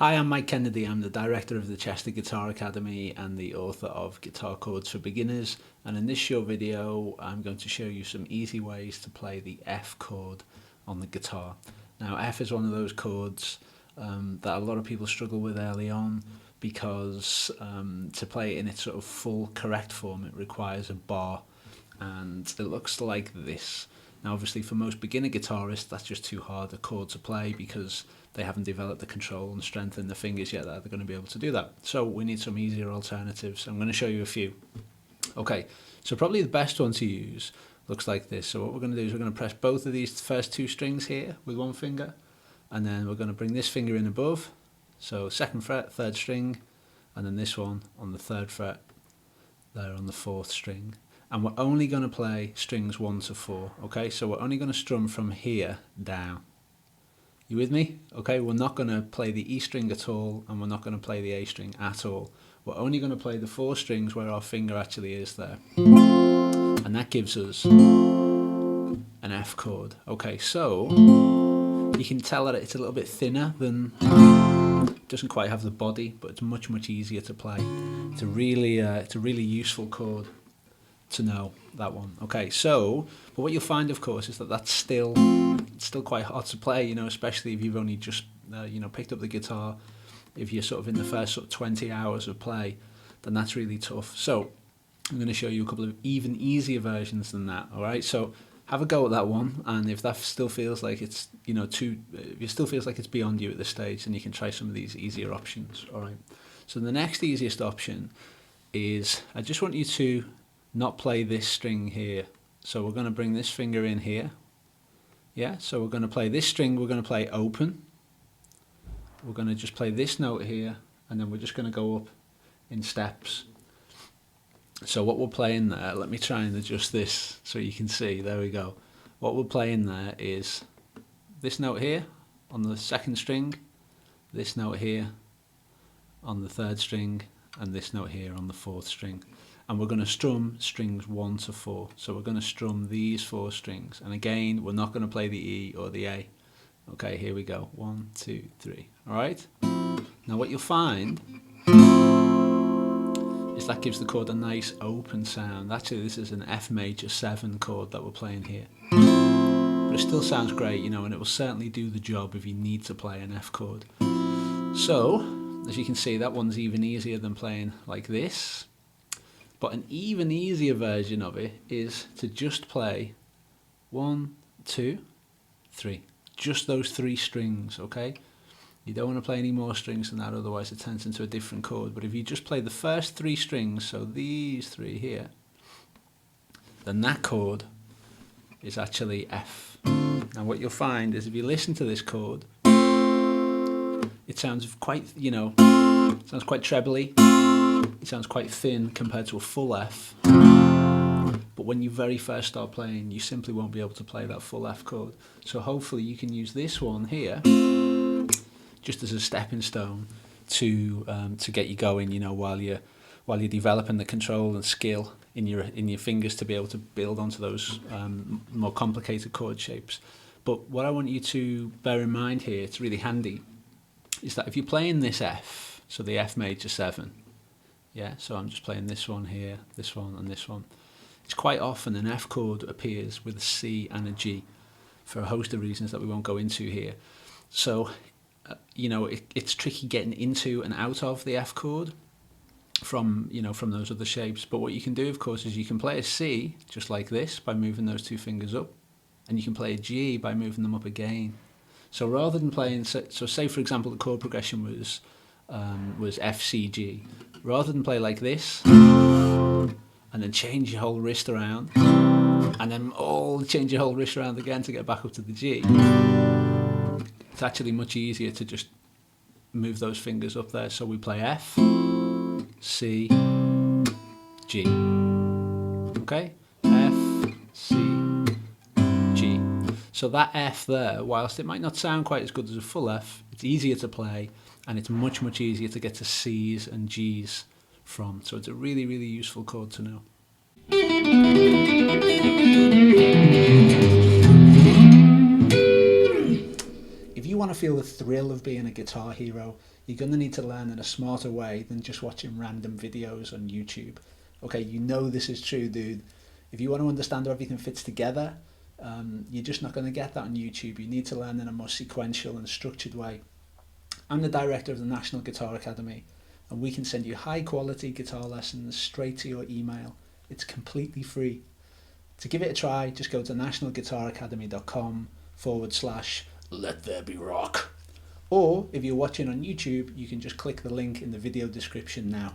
Hi, I'm Mike Kennedy. I'm the director of the Chester Guitar Academy and the author of Guitar Chords for Beginners. And in this short video, I'm going to show you some easy ways to play the F chord on the guitar. Now, F is one of those chords that a lot of people struggle with early on because to play it in its sort of full correct form, it requires a bar, and it looks like this. Now, obviously, for most beginner guitarists, that's just too hard a chord to play because they haven't developed the control and strength in the fingers yet that they're going to be able to do that. So we need some easier alternatives. I'm going to show you a few. Okay, so probably the best one to use looks like this. So what we're going to do is we're going to press both of these first two strings here with one finger, and then we're going to bring this finger in above. So second fret, third string, and then this one on the third fret, there on the fourth string. And we're only going to play strings 1 to 4, okay? So we're only going to strum from here down. You with me? Okay, we're not going to play the E string at all, and we're not going to play the A string at all. We're only going to play the 4 strings where our finger actually is there. And that gives us an F chord. Okay, so you can tell that it's a little bit thinner than, doesn't quite have the body, but it's much, much easier to play. It's a really useful chord to know, that one. Okay, so but what you'll find, of course, is that that's still quite hard to play, you know, especially if you've only just picked up the guitar. If you're sort of in the first sort of 20 hours of play, then that's really tough. So I'm going to show you a couple of even easier versions than that. All right, so have a go at that one, and if that still feels like it's if it still feels like it's beyond you at this stage, then you can try some of these easier options. All right, so the next easiest option is, I just want you to not play this string here. So we're going to bring this finger in here. Yeah, so we're going to play this string, we're going to play open. We're going to just play this note here, and then we're just going to go up in steps. So what we're playing there, let me try and adjust this so you can see, there we go. What we're playing there is this note here on the second string, this note here on the third string, and this note here on the fourth string. And we're going to strum strings 1 to 4. So we're going to strum these 4 strings. And again, we're not going to play the E or the A. Okay, here we go. 1, 2, 3. All right? Now what you'll find is that gives the chord a nice open sound. Actually, this is an F major 7 chord that we're playing here. But it still sounds great, and it will certainly do the job if you need to play an F chord. So, as you can see, that one's even easier than playing like this. But an even easier version of it is to just play 1, 2, 3. Just those 3 strings, okay? You don't want to play any more strings than that, otherwise it turns into a different chord. But if you just play the first 3 strings, so these 3 here, then that chord is actually F. Now what you'll find is if you listen to this chord, it sounds quite, sounds quite trebly. It sounds quite thin compared to a full F, but when you very first start playing, you simply won't be able to play that full F chord. So hopefully you can use this one here just as a stepping stone to get you going, while you're developing the control and skill in your fingers to be able to build onto those more complicated chord shapes. But what I want you to bear in mind here, it's really handy, is that if you're playing this F, so the F major 7. Yeah, so I'm just playing this one here, this one, and this one. It's quite often an F chord appears with a C and a G for a host of reasons that we won't go into here. So, it's tricky getting into and out of the F chord from those other shapes. But what you can do, of course, is you can play a C just like this by moving those 2 fingers up, and you can play a G by moving them up again. So rather than playing, so say for example the chord progression was F, C, G. Rather than play like this and then change your whole wrist around and then change your whole wrist around again to get back up to the G, it's actually much easier to just move those fingers up there. So we play F, C, G. Okay? F, C, G. So that F there, whilst it might not sound quite as good as a full F, it's easier to play, and it's much, much easier to get to C's and G's from. So it's a really, really useful chord to know. If you want to feel the thrill of being a guitar hero, you're going to need to learn in a smarter way than just watching random videos on YouTube. Okay, you know this is true, dude. If you want to understand how everything fits together, you're just not going to get that on YouTube. You need to learn in a more sequential and structured way. I'm the director of the National Guitar Academy, and we can send you high quality guitar lessons straight to your email. It's completely free. To give it a try, just go to nationalguitaracademy.com/let there be rock. Or if you're watching on YouTube, you can just click the link in the video description now.